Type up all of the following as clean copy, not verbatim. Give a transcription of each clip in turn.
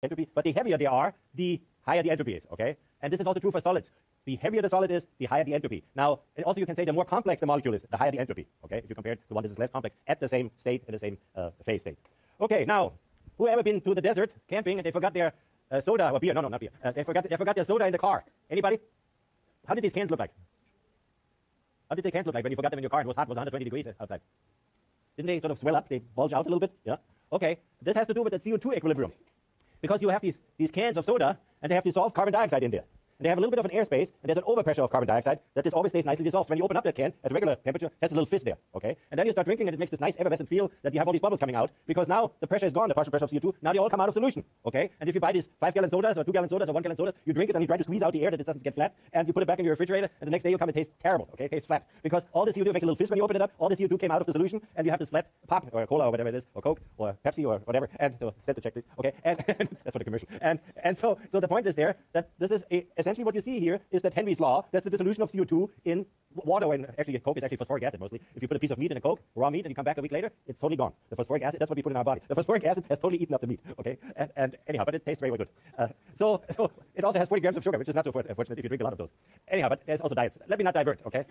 entropy, but the heavier they are, the higher the entropy is, okay? And this is also true for solids. The heavier the solid is, the higher the entropy. Now, also you can say the more complex the molecule is, the higher the entropy, okay? If you compare it to one that is less complex at the same state, in the same phase state. Okay, now, who ever been to the desert camping and they forgot their soda, or beer, no, not beer. They forgot their soda in the car. Anybody? How did these cans look like? How did the cans look like when you forgot them in your car and it was hot, it was 120 degrees outside? Didn't they sort of swell up? They bulge out a little bit? Yeah? Okay, this has to do with the CO2 equilibrium. Because you have these cans of soda, and they have dissolved carbon dioxide in there. And they have a little bit of an airspace, and there's an overpressure of carbon dioxide that just always stays nicely dissolved. When you open up that can at regular temperature, it has a little fizz there, okay? And then you start drinking, and it makes this nice effervescent feel that you have all these bubbles coming out, because now the pressure is gone, the partial pressure of CO2. Now they all come out of solution, okay? And if you buy these 5-gallon sodas, or 2-gallon sodas, or 1-gallon sodas, you drink it, and you try to squeeze out the air that it doesn't get flat, and you put it back in your refrigerator, and the next day you come and it tastes terrible, okay? It tastes flat. Because all the CO2 makes a little fizz when you open it up, all the CO2 came out of the solution, and you have this flat pop, or cola, or whatever it is, or Coke, or Pepsi, or whatever, and so set the check, please, okay? And that's for the commercial. And so the point is there, that this is essentially what you see here is that Henry's law. That's the dissolution of CO2 in water. When actually Coke is actually phosphoric acid mostly. If you put a piece of meat in a Coke, raw meat, and you come back a week later, it's totally gone. The phosphoric acid, that's what we put in our body. The phosphoric acid has totally eaten up the meat, okay? And anyhow, but it tastes very, very good. So it also has 40 grams of sugar, which is not so fortunate if you drink a lot of those. Anyhow, but there's also diets. Let me not divert, okay?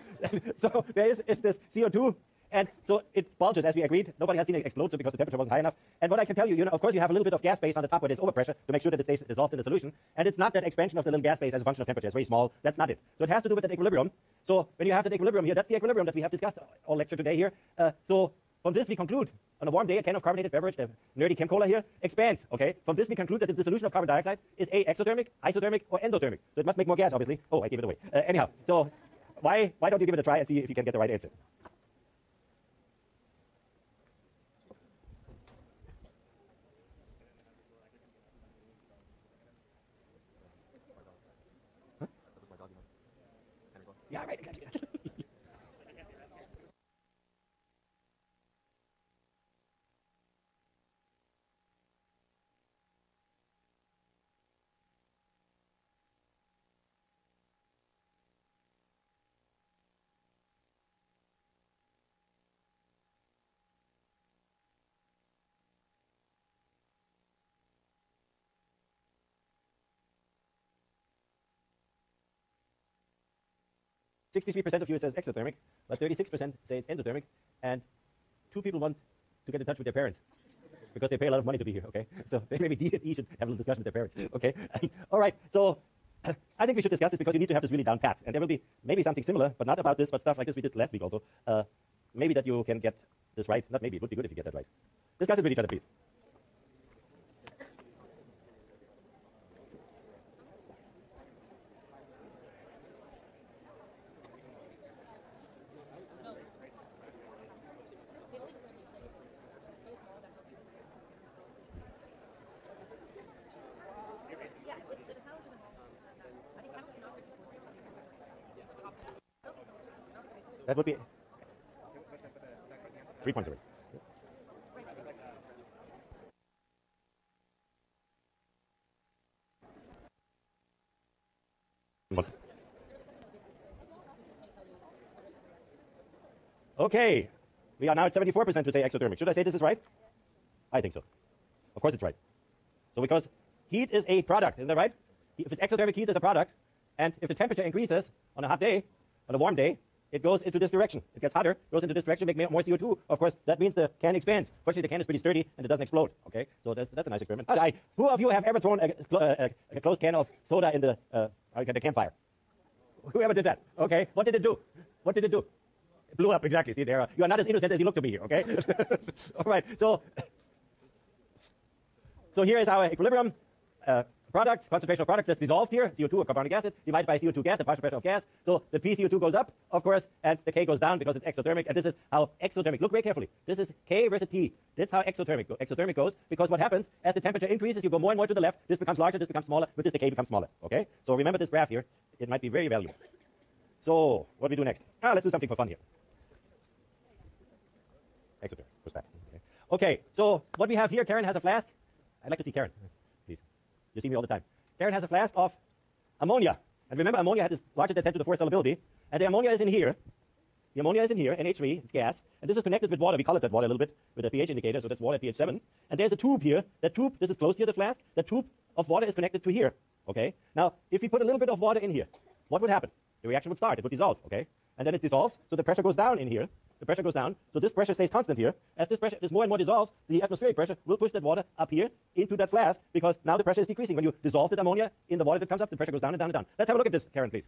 So there is this CO2, and so it bulges, as we agreed. Nobody has seen it explode because the temperature wasn't high enough. And what I can tell you, of course, you have a little bit of gas space on the top where there's overpressure to make sure that it stays dissolved in the solution. And it's not that expansion of the little gas space as a function of temperature. It's very small. That's not it. So it has to do with that equilibrium. So when you have that equilibrium here, that's the equilibrium that we have discussed all lecture today here. So from this we conclude, on a warm day, a can of carbonated beverage, the nerdy Chem Cola here, expands, okay? From this we conclude that the dissolution of carbon dioxide is A, exothermic, isothermic, or endothermic. So it must make more gas, obviously. Oh, I gave it away. Anyhow, so why don't you give it a try and see if you can get the right answer? Yeah, right, exactly. 63% of you says exothermic, but 36% say it's endothermic, and 2 people want to get in touch with their parents because they pay a lot of money to be here, okay? So maybe D and E should have a little discussion with their parents, okay? All right, so I think we should discuss this because you need to have this really down pat, and there will be maybe something similar, but not about this, but stuff like this we did last week also. Maybe that you can get this right. Not maybe, it would be good if you get that right. Discuss it with each other, please. That would be 3.0. Okay, we are now at 74% to say exothermic. Should I say this is right? I think so. Of course it's right. So because heat is a product, isn't that right? If it's exothermic, heat is a product, and if the temperature increases on a hot day, on a warm day, it goes into this direction. It gets hotter, goes into this direction, make more CO2. Of course, that means the can expands. Fortunately, the can is pretty sturdy, and it doesn't explode. Okay, so that's a nice experiment. All right. Who of you have ever thrown a closed can of soda in the campfire? Whoever did that? Okay, what did it do? What did it do? It blew up, exactly. See, there. You are not as innocent as you look to be here, okay? All right, so here is our equilibrium. Product, concentration of product that's dissolved here, CO2 or carbonic acid, divided by CO2 gas, the partial pressure of gas. So the PCO2 goes up, of course, and the K goes down because it's exothermic. And this is how exothermic, look very carefully. This is K versus T. That's how exothermic goes, because what happens, as the temperature increases, you go more and more to the left, this becomes larger, this becomes smaller, with this the K becomes smaller, okay? So remember this graph here. It might be very valuable. So what do we do next? Let's do something for fun here. Exothermic, push back. Okay, so what we have here, Karen has a flask. I'd like to see Karen. You see me all the time. Karen has a flask of ammonia. And remember, ammonia had this larger than 10 to the 4th solubility. And the ammonia is in here. The ammonia is in here, NH3, it's gas, and this is connected with water. We colored that water a little bit with a pH indicator, so that's water at pH 7. And there's a tube here. That tube, this is close here, the flask. The tube of water is connected to here, okay? Now, if we put a little bit of water in here, what would happen? The reaction would start. It would dissolve, okay? And then it dissolves, so the pressure goes down in here. The pressure goes down, so this pressure stays constant here. As this pressure is more and more dissolves, the atmospheric pressure will push that water up here into that flask, because now the pressure is decreasing. When you dissolve the ammonia in the water that comes up, the pressure goes down and down and down. Let's have a look at this, Karen, please.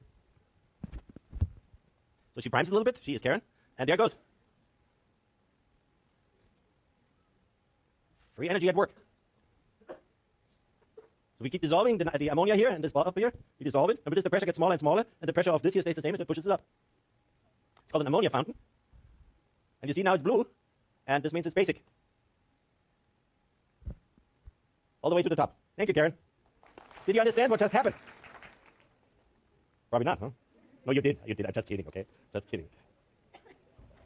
So she primes it a little bit. She is Karen. And there it goes. Free energy at work. So we keep dissolving the ammonia here and this up here. We dissolve it, and with this the pressure gets smaller and smaller, and the pressure of this here stays the same, so it pushes it up. It's called an ammonia fountain. And you see now it's blue, and this means it's basic. All the way to the top. Thank you, Karen. Did you understand what just happened? Probably not, huh? No, you did. You did. I'm just kidding, okay? Just kidding.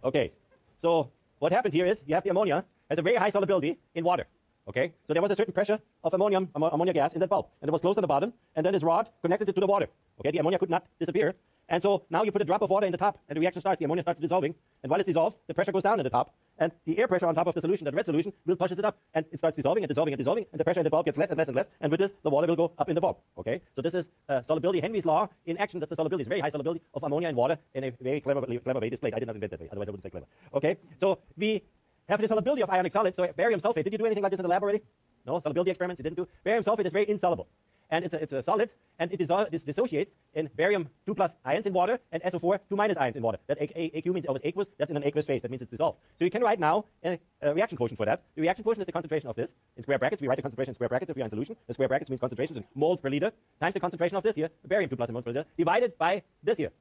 Okay, so what happened here is you have the ammonia has a very high solubility in water, okay? So there was a certain pressure of ammonia gas in that bulb, and it was closed on the bottom, and then this rod connected it to the water, okay? The ammonia could not disappear, and so now you put a drop of water in the top, and the reaction starts. The ammonia starts dissolving, and while it dissolves, the pressure goes down in the top, and the air pressure on top of the solution, that red solution, will pushes it up, and it starts dissolving and dissolving and dissolving, and the pressure in the bulb gets less and less and less, and with this, the water will go up in the bulb, okay? So this is solubility, Henry's law in action. That's the solubility. It's very high solubility of ammonia and water in a very clever way displayed. I did not invent that way, otherwise I wouldn't say clever, okay? So we have the solubility of ionic solids. So barium sulfate, did you do anything like this in the lab already? No? Solubility experiments you didn't do? Barium sulfate is very insoluble. And it's a solid, and it dissociates in barium 2 plus ions in water and SO4 2 minus ions in water. That AQ means always aqueous. That's in an aqueous phase. That means it's dissolved. So you can write now a reaction quotient for that. The reaction quotient is the concentration of this in square brackets. We write the concentration in square brackets if we are in solution. The square brackets means concentrations in moles per liter times the concentration of this here, the barium 2 plus in moles per liter, divided by this here.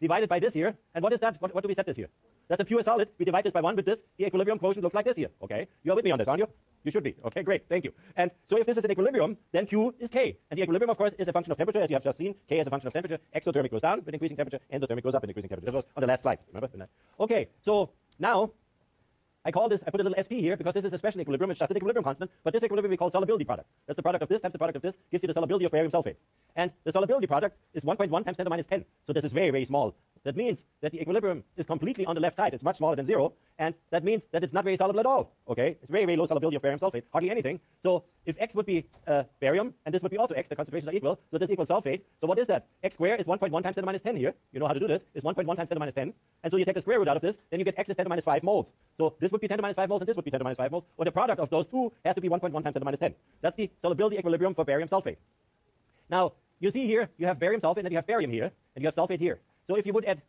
Divided by this here. And what is that? What do we set this here? That's a pure solid. We divide this by 1 with this. The equilibrium quotient looks like this here, okay? You are with me on this, aren't you? You should be. Okay, great. Thank you. And so if this is an equilibrium, then Q is K. And the equilibrium, of course, is a function of temperature, as you have just seen. K is a function of temperature. Exothermic goes down with increasing temperature. Endothermic goes up with increasing temperature. That was on the last slide. Remember? Okay, so now I put a little SP here because this is a special equilibrium. It's just an equilibrium constant. But this equilibrium we call solubility product. That's the product of this times the product of this gives you the solubility of barium sulfate. And the solubility product is 1.1 times 10 to the minus 10. So this is very, very small. That means that the equilibrium is completely on the left side. It's much smaller than 0. And that means that it's not very soluble at all. Okay? It's very, very low solubility of barium sulfate. Hardly anything. So if X would be barium, and this would be also X, the concentrations are equal. So this equals sulfate. So what is that? X squared is 1.1 times 10 to the minus 10 here. You know how to do this. It's 1.1 times 10 to the minus 10. And so you take the square root out of this. Then you get X is 10 to the minus 5 moles. So this would be 10 to the minus 5 moles, and this would be 10 to the minus 5 moles. Or the product of those two has to be 1.1 times 10 to the minus 10. That's the solubility equilibrium for barium sulfate. Now, you see here, you have barium sulfate, and you have barium here, and you have sulfate here. So if you would add,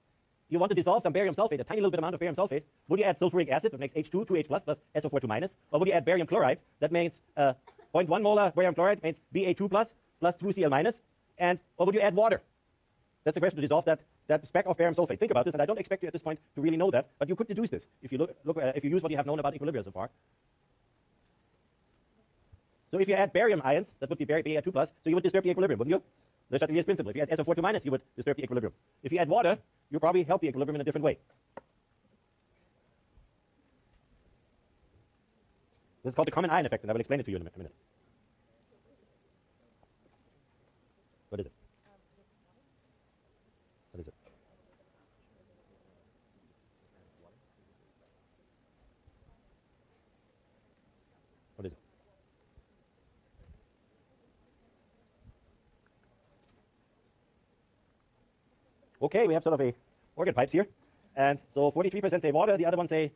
you want to dissolve some barium sulfate, a tiny little bit amount of barium sulfate, would you add sulfuric acid, that makes H2, 2H plus SO4, 2 minus, or would you add barium chloride, that means 0.1 molar barium chloride means Ba2 plus 2Cl minus, or would you add water? That's the question, to dissolve that speck of barium sulfate. Think about this, and I don't expect you at this point to really know that, but you could deduce this if you if you use what you have known about equilibria so far. So if you add barium ions, that would be Ba2 plus, so you would disturb the equilibrium, wouldn't you? The Chatelier principle. If you add SO4 2 minus, you would disturb the equilibrium. If you add water, you probably help the equilibrium in a different way. This is called the common ion effect, and I will explain it to you in a minute. What is it? What is it? What is it? Okay, we have sort of a organ pipes here. And so 43% say water, the other one say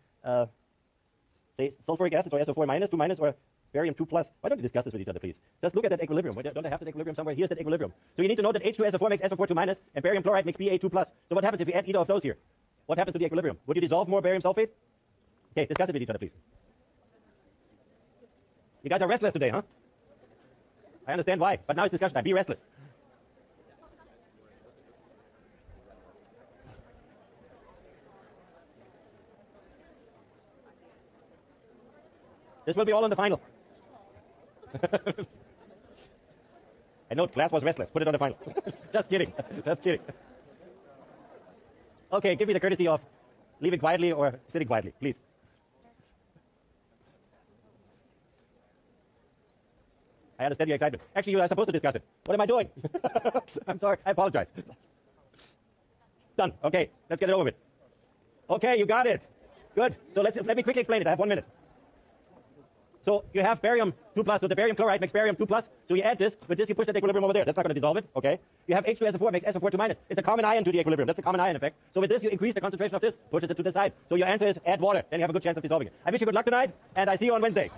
sulfuric acid or SO4 minus, 2 minus, or barium 2 plus. Why don't you discuss this with each other, please? Just look at that equilibrium. Don't I have that equilibrium somewhere? Here's that equilibrium. So you need to know that H2SO4 makes SO4 2 minus, and barium chloride makes Ba2 plus. So what happens if you add either of those here? What happens to the equilibrium? Would you dissolve more barium sulfate? Okay, discuss it with each other, please. You guys are restless today, huh? I understand why, but now it's discussion time. Be restless. This will be all in the final. I know class was restless. Put it on the final. Just kidding. Just kidding. Okay, give me the courtesy of leaving quietly or sitting quietly, please. I understand your excitement. Actually, you are supposed to discuss it. What am I doing? I'm sorry. I apologize. Done. Okay, let's get it over with. Okay, you got it. Good. So let me quickly explain it. I have 1 minute. So you have barium 2 plus, so the barium chloride makes barium 2 plus. So you add this, with this you push that equilibrium over there. That's not going to dissolve it, okay? You have H2SO4 makes SO4 2 minus. It's a common ion to the equilibrium. That's the common ion effect. So with this you increase the concentration of this, pushes it to the side. So your answer is add water. Then you have a good chance of dissolving it. I wish you good luck tonight, and I see you on Wednesday.